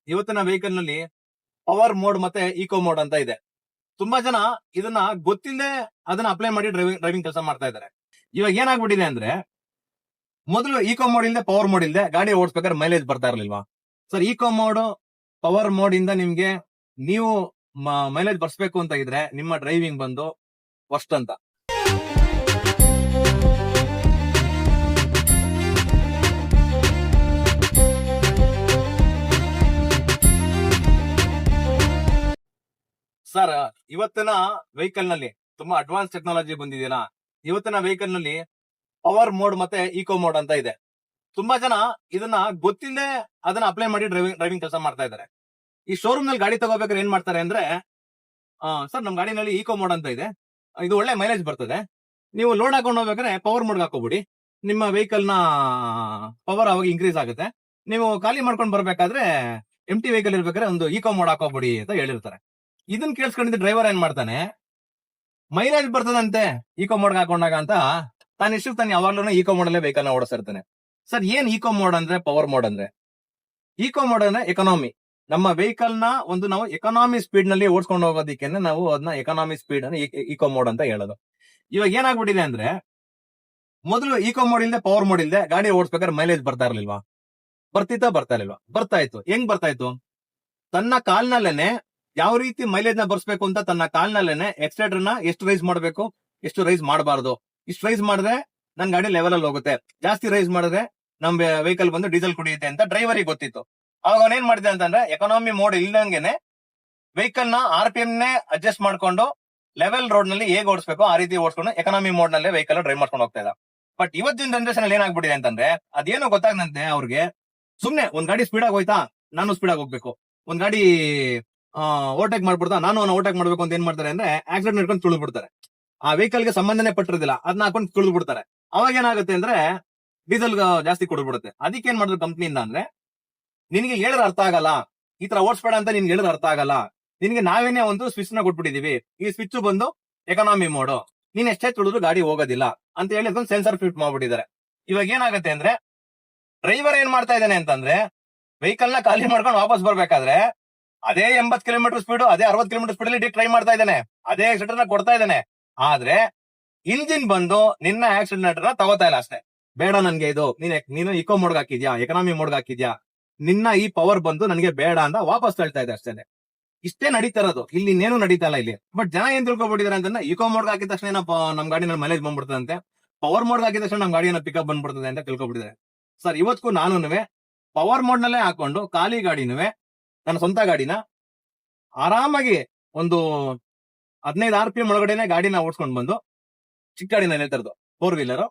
ಇವತ್ತಿನ ವೆಹಿಕಲ್ ನಲ್ಲಿ power mode ಮತ್ತೆ ಈಕೋ ಮೋಡ್ ಅಂತ ಇದೆ. ತುಂಬಾ ಜನ ಇದನ್ನ ಗೊತ್ತಿಲ್ಲದೆ ಅದನ್ನ ಅಪ್ಲೈ ಮಾಡಿ ಡ್ರೈವಿಂಗ್ ಕೆಲಸ ಮಾಡ್ತಾ ಇದ್ದಾರೆ. ಇವಾಗ ಏನಾಗ್ಬಿಟ್ಟಿದೆ ಅಂದ್ರೆ, ಮೊದಲು ಈಕೋ ಮೋಡ್ ಇಲ್ಲದೆ ಪವರ್ ಮೋಡ್ ಇಲ್ಲದೆ ಗಾಡಿ ಓಡಿಸ್ಬೇಕಾದ್ರೆ ಮೈಲೇಜ್ ಬರ್ತಾ ಇರ್ಲಿಲ್ವಾ sir? Eco mode power mode ಇಂದ ನಿಮ್ಗೆ ನೀವು ಮೈಲೇಜ್ ಬರ್ಸ್ಬೇಕು ಅಂತ ಇದ್ರೆ ನಿಮ್ಮ ಡ್ರೈವಿಂಗ್ ಬಂದು ಫಸ್ಟ್ ಅಂತ. ಸರ್, ಇವತ್ತಿನ ವೆಹಿಕಲ್ ನಲ್ಲಿ ತುಂಬಾ ಅಡ್ವಾನ್ಸ್ ಟೆಕ್ನಾಲಜಿ ಬಂದಿದೆಯಲ್ಲ. ಇವತ್ತಿನ ವೆಹಿಕಲ್ ನಲ್ಲಿ ಪವರ್ ಮೋಡ್ ಮತ್ತೆ ಈಕೋ ಮೋಡ್ ಅಂತ ಇದೆ. ತುಂಬಾ ಜನ ಇದನ್ನ ಗೊತ್ತಿಲ್ಲದೆ ಅದನ್ನ ಅಪ್ಲೈ ಮಾಡಿ ಡ್ರೈವಿಂಗ್ ಕೆಲಸ ಮಾಡ್ತಾ ಇದ್ದಾರೆ. ಈ ಶೋರೂಮ್ ನಲ್ಲಿ ಗಾಡಿ ತಗೋಬೇಕಾದ್ರೆ ಏನ್ ಮಾಡ್ತಾರೆ ಅಂದ್ರೆ, ಸರ್ ನಮ್ ಗಾಡಿನಲ್ಲಿ ಈಕೋ ಮೋಡ್ ಅಂತ ಇದೆ, ಇದು ಒಳ್ಳೆ ಮೈಲೇಜ್ ಬರ್ತದೆ, ನೀವು ಲೋಡ್ ಹಾಕೊಂಡು ಹೋಗ್ಬೇಕಾದ್ರೆ ಪವರ್ ಮೋಡ್ ಹಾಕೋಬಿಡಿ, ನಿಮ್ಮ ವೆಹಿಕಲ್ ನ ಪವರ್ ಅವಾಗ ಇನ್ಕ್ರೀಸ್ ಆಗುತ್ತೆ, ನೀವು ಖಾಲಿ ಮಾಡ್ಕೊಂಡು ಬರ್ಬೇಕಾದ್ರೆ ಎಂಟಿ ವೆಹಿಕಲ್ ಇರ್ಬೇಕಾದ್ರೆ ಒಂದು ಈಕೋ ಮೋಡ್ ಹಾಕೋಬಿಡಿ ಅಂತ ಹೇಳಿರ್ತಾರೆ. ಇದನ್ನ ಕೇಳಿಸ್ಕೊಂಡಿದ್ದ ಡ್ರೈವರ್ ಏನ್ ಮಾಡ್ತಾನೆ, ಮೈಲೇಜ್ ಬರ್ತದಂತೆ ಈಕೋ ಮೋಡ್ ಹಾಕೊಂಡಾಗ ಅಂತ ತಾನು ಇಷ್ಟು ತಾನು ಯಾವಾಗ್ಲೂ ಈಕೋ ಮೋಡ್ ಅಲ್ಲೇ ವೆಹಿಕಲ್ ನ ಓಡಿಸ್ತಿರ್ತಾನೆ. ಸರ್, ಏನ್ ಈಕೋ ಮೋಡ್ ಅಂದ್ರೆ ಪವರ್ ಮೋಡ್ ಅಂದ್ರೆ? ಈಕೋ ಮೋಡ್ ಅಂದ್ರೆ ಎಕನಾಮಿ. ನಮ್ಮ ವೆಹಿಕಲ್ ನ ಒಂದು ನಾವು ಎಕನಾಮಿ ಸ್ಪೀಡ್ ನಲ್ಲಿ ಓಡಿಸ್ಕೊಂಡು ಹೋಗೋದಿಕ್ಕೆ ನಾವು ಅದನ್ನ ಎಕನಾಮಿ ಸ್ಪೀಡ್ ಅನ್ನು ಈಕೋ ಮೋಡ್ ಅಂತ ಹೇಳೋದು. ಇವಾಗ ಏನಾಗ್ಬಿಟ್ಟಿದೆ ಅಂದ್ರೆ, ಮೊದಲು ಈಕೋ ಮೋಡ್ ಇಲ್ಲದೆ ಪವರ್ ಮೋಡ್ ಇಲ್ಲದೆ ಗಾಡಿ ಓಡಿಸ್ಬೇಕಾದ್ರೆ ಮೈಲೇಜ್ ಬರ್ತಾ ಇರ್ಲಿಲ್ವಾ? ಬರ್ತಾ ಇರ್ಲಿಲ್ವಾ? ಬರ್ತಾ ಇತ್ತು. ಹೆಂಗ್ ಬರ್ತಾ ಇತ್ತು? ತನ್ನ ಕಾಲ್ನಲ್ಲೇನೆ ಯಾವ ರೀತಿ ಮೈಲೇಜ್ ನ ಬರ್ಸ್ಬೇಕು ಅಂತ ತನ್ನ ಕಾಲ್ನಲ್ಲೇನೆ ಎಕ್ಸ್ಲೇಟರ್ ನ ಎಷ್ಟು ರೈಸ್ ಮಾಡಬೇಕು, ಎಷ್ಟು ರೈಸ್ ಮಾಡಬಾರ್ದು, ಇಷ್ಟು ರೈಸ್ ಮಾಡಿದ್ರೆ ನನ್ ಗಾಡಿ ಲೆವೆಲ್ ಅಲ್ಲಿ ಹೋಗುತ್ತೆ, ಜಾಸ್ತಿ ರೈಸ್ ಮಾಡಿದ್ರೆ ನಮ್ ವೆಹಿಕಲ್ ಬಂದು ಡೀಸೆಲ್ ಕುಡಿಯುತ್ತೆ ಅಂತ ಡ್ರೈವರಿಗೆ ಗೊತ್ತಿತ್ತು. ಅವಾಗ ಅವನ್ ಏನ್ ಮಾಡಿದೆ ಅಂತಂದ್ರೆ, ಎಕನಾಮಿ ಮೋಡ್ ಇಲ್ದಂಗೆನೆ ವೆಹಿಕಲ್ ನ RPM ನೇ ಅಡ್ಜಸ್ಟ್ ಮಾಡ್ಕೊಂಡು ಲೆವೆಲ್ ರೋಡ್ ನಲ್ಲಿ ಹೇಗೆ ಓಡಿಸ್ಬೇಕು ಆ ರೀತಿ ಓಡಿಸ್ಕೊಂಡು ಎಕನಾಮಿ ಮೋಡ್ ನಲ್ಲೇ ವೆಹಿಕಲ್ ಡ್ರೈವ್ ಮಾಡ್ಕೊಂಡು ಹೋಗ್ತಾ ಇದ್ದ. ಬಟ್ ಇವತ್ತಿನ ಜನರೇಷನ್ ಅಲ್ಲಿ ಏನಾಗ್ಬಿಟ್ಟಿದೆ ಅಂತಂದ್ರೆ, ಅದೇನೋ ಗೊತ್ತಾಗದಂತೆ ಅವ್ರಿಗೆ ಸುಮ್ನೆ ಒಂದ್ ಗಾಡಿ ಸ್ಪೀಡ್ ಆಗಿ ಹೋಯ್ತಾ, ನಾನು ಸ್ಪೀಡ್ ಆಗಿ ಹೋಗ್ಬೇಕು, ಒಂದ್ ಗಾಡಿ ಓವರ್ಟೇಕ್ ಮಾಡ್ಬಿಡ್ತಾ, ನಾನು ಓವರ್ಟೇಕ್ ಮಾಡ್ಬೇಕು ಅಂತ ಏನ್ ಮಾಡ್ತಾರೆ ಅಂದ್ರೆ ಆಕ್ಸಿಡೆಂಟ್ ಹಿಡ್ಕೊಂಡು ತುಳಿದು ಬಿಡ್ತಾರೆ. ಆ ವೆಹಿಕಲ್ ಗೆ ಸಂಬಂಧನೇ ಪಟ್ಟಿರೋದಿಲ್ಲ, ಅದನ್ನ ಹಾಕೊಂಡು ತುಳಿದು ಬಿಡ್ತಾರೆ. ಅವಾಗ ಏನಾಗುತ್ತೆ ಅಂದ್ರೆ ಡೀಸೆಲ್ ಜಾಸ್ತಿ ಕೊಡ್ಬಿಡುತ್ತೆ. ಅದಕ್ಕೆ ಏನ್ ಮಾಡಿದ್ರು ಕಂಪ್ನಿಯಿಂದ ಅಂದ್ರೆ, ನಿನಗೆ ಹೇಳಿದ್ರೆ ಅರ್ಥ ಆಗಲ್ಲ, ಈ ತರ ಓಡಿಸ್ಬೇಡ ಅಂತ ನಿನ್ಗೆ ಹೇಳಿದ್ರೆ ಅರ್ಥ ಆಗಲ್ಲ, ನಿನ್ಗೆ ನಾವೇನೇ ಒಂದು ಸ್ವಿಚ್ ನ ಕೊಟ್ಬಿಟ್ಟಿದೀವಿ, ಈ ಸ್ವಿಚ್ ಬಂದು ಎಕನಾಮಿ ಮೋಡ್, ನೀನ್ ಎಷ್ಟೇ ತುಳಿದ್ರು ಗಾಡಿ ಹೋಗೋದಿಲ್ಲ ಅಂತ ಹೇಳಿ ಅದೊಂದು ಸೆನ್ಸರ್ ಫಿಟ್ ಮಾಡ್ಬಿಟ್ಟಿದ್ದಾರೆ. ಇವಾಗ ಏನಾಗುತ್ತೆ ಅಂದ್ರೆ, ಡ್ರೈವರ್ ಏನ್ ಮಾಡ್ತಾ ಇದ್ದಾನೆ ಅಂತಂದ್ರೆ, ವೆಹಿಕಲ್ ನ ಖಾಲಿ ಮಾಡ್ಕೊಂಡು ವಾಪಸ್ ಬರ್ಬೇಕಾದ್ರೆ ಅದೇ 80 ಕಿಲೋಮೀಟರ್ ಸ್ಪೀಡ್, ಅದೇ 60 ಕಿಲೋಮೀಟರ್ ಸ್ಪೀಡ್ ಅಲ್ಲಿ ಟ್ರೈ ಮಾಡ್ತಾ ಇದ್ದಾನೆ, ಅದೇ ಆಕ್ಸಿಡೆಂಟ್ ನ ಕೊಡ್ತಾ ಇದ್ದಾನೆ. ಆದ್ರೆ ಇಂಜಿನ್ ಬಂದು ನಿನ್ನ ಆಕ್ಸಿಡೆಂಟ್ ನ ತಗೋತಾ ಇಲ್ಲ ಅಷ್ಟೇ. ಬೇಡ ನನ್ಗೆ ಇದು, ನೀನು ಇಕೋ ಮೋಡ್ ಹಾಕಿದ್ಯಾ, ಎಕನಾಮಿ ಮೋಡ್ ಹಾಕಿದ್ಯಾ, ನಿನ್ನ ಈ ಪವರ್ ಬಂದು ನನಗೆ ಬೇಡ ಅಂತ ವಾಪಸ್ ತಳ್ತಾ ಇದೆ ಅಷ್ಟೇ. ಇಷ್ಟೇ ನಡೀತಾ ಇರೋದು, ಇಲ್ಲಿ ಇನ್ನೇನು ನಡೀತಾ ಇಲ್ಲ ಇಲ್ಲಿ. ಬಟ್ ಜನ ಏನ್ ತಿಳ್ಕೊಬಿಟ್ಟಿದ್ದಾರೆ ಅಂತಂದ್ರೆ, ಇಕೋ ಮೋಡ್ ಹಾಕಿದ ತಕ್ಷಣ ನಮ್ ಗಾಡಿನಲ್ಲಿ ಮೈಲೇಜ್ ಬಂದ್ಬಿಡ್ತದಂತೆ, ಪವರ್ ಮೋಡ್ ಹಾಕಿದ ತಕ್ಷಣ ನಮ್ ಗಾಡಿನ ಪಿಕಪ್ ಬಂದ್ಬಿಡ್ತದೆ ಅಂತ ತಿಳ್ಕೊಬಿಟ್ಟಿದ್ದಾರೆ. ಸರ್, ಇವತ್ತಿಗೂ ನಾನು ಪವರ್ ಮೋಡ್ ನಲ್ಲೇ ಹಾಕೊಂಡು ಖಾಲಿ ಗಾಡಿನುವೆ, ನನ್ನ ಸ್ವಂತ ಗಾಡಿನ ಆರಾಮಾಗಿ ಒಂದು 15 RPM ಒಳಗಡೆನೆ ಗಾಡಿನ ಓಡಿಸ್ಕೊಂಡು ಬಂದು, ಚಿಕ್ಕ ಗಾಡಿನ ತರದು 4 ವೀಲರ್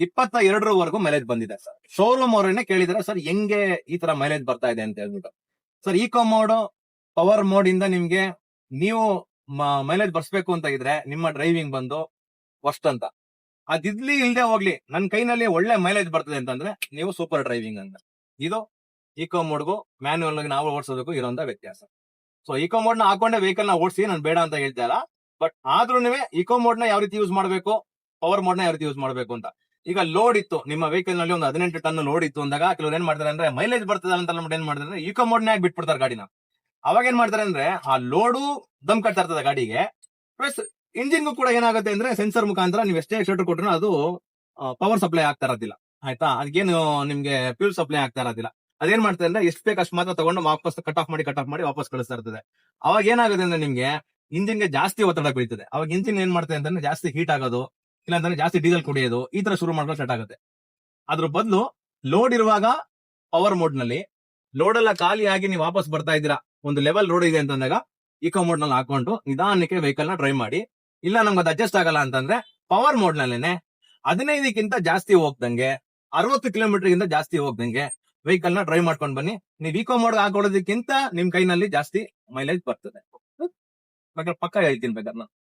22ವರೆಗೂ ಮೈಲೇಜ್ ಬಂದಿದೆ ಸರ್. ಶೋರೂಮ್ ಅವರನ್ನೇ ಕೇಳಿದಾರೆ, ಸರ್ ಹೆಂಗೆ ಈ ತರ ಮೈಲೇಜ್ ಬರ್ತಾ ಇದೆ ಅಂತ ಹೇಳ್ಬಿಟ್ಟು. Sir, eco mode power mode ಇಂದ ನಿಮ್ಗೆ ನೀವು ಮೈಲೇಜ್ ಬರ್ಸ್ಬೇಕು ಅಂತ ಇದ್ರೆ ನಿಮ್ಮ ಡ್ರೈವಿಂಗ್ ಬಂದು ಫಸ್ಟ್ ಅಂತ. ಅದಿದ್ಲಿ ಇಲ್ದೆ ಹೋಗ್ಲಿ, ನನ್ನ ಕೈನಲ್ಲಿ ಒಳ್ಳೆ ಮೈಲೇಜ್ ಬರ್ತದೆ ಅಂತಂದ್ರೆ ನೀವು ಸೂಪರ್ ಡ್ರೈವಿಂಗ್ ಅಂತ. ಇದು ಈಕೋ ಮೋಡ್ಗೂ ಮ್ಯಾನ್ಯುವಲ್ ನಾವು ಓಡಿಸೋದಕ್ಕೂ ಇರೋಂತ ವ್ಯತ್ಯಾಸ. ಸೊ ಈಕೋ ಮೋಡ್ ನ ಹಾಕೊಂಡೆ ವೆಹಿಕಲ್ ನ ಓಡಿಸಿ ನಾನು ಬೇಡ ಅಂತ ಹೇಳ್ತಾ ಇಲ್ಲ. ಬಟ್ ಆದ್ರೂ ಈಕೋ ಮೋಡ್ ನ ಯಾವ ರೀತಿ ಯೂಸ್ ಮಾಡಬೇಕು, ಪವರ್ ಮೋಡ್ ನ ಯಾವ ರೀತಿ ಯೂಸ್ ಮಾಡಬೇಕು ಅಂತ. ಈಗ ಲೋಡ್ ಇತ್ತು ನಿಮ್ಮ ವೆಹಿಕಲ್ ನಲ್ಲಿ, ಒಂದು 18 ಟನ್ ಲೋಡ್ ಇತ್ತು ಅಂದಾಗ ಕೆಲವ್ರು ಏನ್ ಮಾಡ್ತಾರೆ ಅಂದ್ರೆ, ಮೈಲೇಜ್ ಬರ್ತದೆ ಅಂತ ಏನ್ ಮಾಡ್ತಾರೆ, ಈಕೋ ಮೋಡ್ ನ ಬಿಟ್ಬಿಡ್ತಾರೆ ಗಾಡಿನ. ಅವಾಗ ಏನ್ ಮಾಡ್ತಾರೆ ಅಂದ್ರೆ, ಆ ಲೋಡು ದಮ್ ಕಟ್ತಾ ಇರ್ತದೆ ಗಾಡಿಗೆ, ಪ್ಲಸ್ ಇಂಜಿನ್ಗೂ ಕೂಡ ಏನಾಗುತ್ತೆ ಅಂದ್ರೆ, ಸೆನ್ಸರ್ ಮುಖಾಂತರ ನೀವು ಎಷ್ಟೇ ಎಕ್ಸ್ಟ್ರಾ ಕೊಟ್ಟರು ಅದು ಪವರ್ ಸಪ್ಲೈ ಆಗ್ತಾ ಇರೋದಿಲ್ಲ. ಆಯ್ತಾ? ಅದಕ್ಕೇನು ನಿಮ್ಗೆ ಫ್ಯೂಲ್ ಸಪ್ಲೈ ಆಗ್ತಾ ಇರೋದಿಲ್ಲ. ಅದೇನ್ ಮಾಡ್ತಾರೆ ಅಂದ್ರೆ, ಎಷ್ಟು ಬೇಕು ಅಷ್ಟು ಮಾತ್ರ ತಗೊಂಡು ವಾಪಸ್ ಕಟ್ ಆಫ್ ಮಾಡಿ ವಾಪಸ್ ಕಳಿಸ್ತಾ ಇರ್ತದೆ. ಅವಾಗ ಏನಾಗುತ್ತೆ ಅಂದ್ರೆ, ನಿಮ್ಗೆ ಇಂಜಿನ್ಗೆ ಜಾಸ್ತಿ ಒತ್ತಡ ಬೀಳ್ತದೆ. ಅವಾಗ ಇಂಜಿನ್ ಏನ್ ಮಾಡ್ತದೆ ಅಂತಂದ್ರೆ, ಜಾಸ್ತಿ ಹೀಟ್ ಆಗೋದು, ಇಲ್ಲಾಂದ್ರೆ ಜಾಸ್ತಿ ಡೀಸೆಲ್ ಕುಡಿಯೋದು, ಈ ತರ ಶುರು ಮಾಡ್ಕೊಂಡು ಸ್ಟಾರ್ಟ್ ಆಗುತ್ತೆ. ಅದ್ರ ಬದಲು ಲೋಡ್ ಇರುವಾಗ ಪವರ್ ಮೋಡ್ ನಲ್ಲಿ, ಲೋಡ್ ಎಲ್ಲ ಖಾಲಿ ಆಗಿ ನೀವು ವಾಪಸ್ ಬರ್ತಾ ಇದ್ದೀರಾ, ಒಂದು ಲೆವೆಲ್ ರೋಡ್ ಇದೆ ಅಂತಂದಾಗ ಈಕೋ ಮೋಡ್ ನಲ್ಲಿ ಹಾಕೊಂಡು ನಿಧಾನಕ್ಕೆ ವೆಹಿಕಲ್ ನ ಡ್ರೈವ್ ಮಾಡಿ. ಇಲ್ಲ ನಮ್ಗೆ ಅದು ಅಡ್ಜಸ್ಟ್ ಆಗಲ್ಲ ಅಂತಂದ್ರೆ ಪವರ್ ಮೋಡ್ ನಲ್ಲೇನೆ 15ಕ್ಕಿಂತ ಜಾಸ್ತಿ ಹೋಗ್ದಂಗೆ, 60 ಕಿಲೋಮೀಟರ್ ಗಿಂತ ಜಾಸ್ತಿ ಹೋಗ್ದಂಗೆ ವೆಹಿಕಲ್ ನ ಡ್ರೈವ್ ಮಾಡ್ಕೊಂಡು ಬನ್ನಿ. ನೀವು ಈಕೋ ಮೋಡ್ ಹಾಕೊಡೋದಕ್ಕಿಂತ ನಿಮ್ ಕೈನಲ್ಲಿ ಜಾಸ್ತಿ ಮೈಲೇಜ್ ಬರ್ತದೆ. ಪಕ್ಕ ಹೇಳ್ತೀನಿ ಬೇಕಾದ್ರೆ ನಾನು.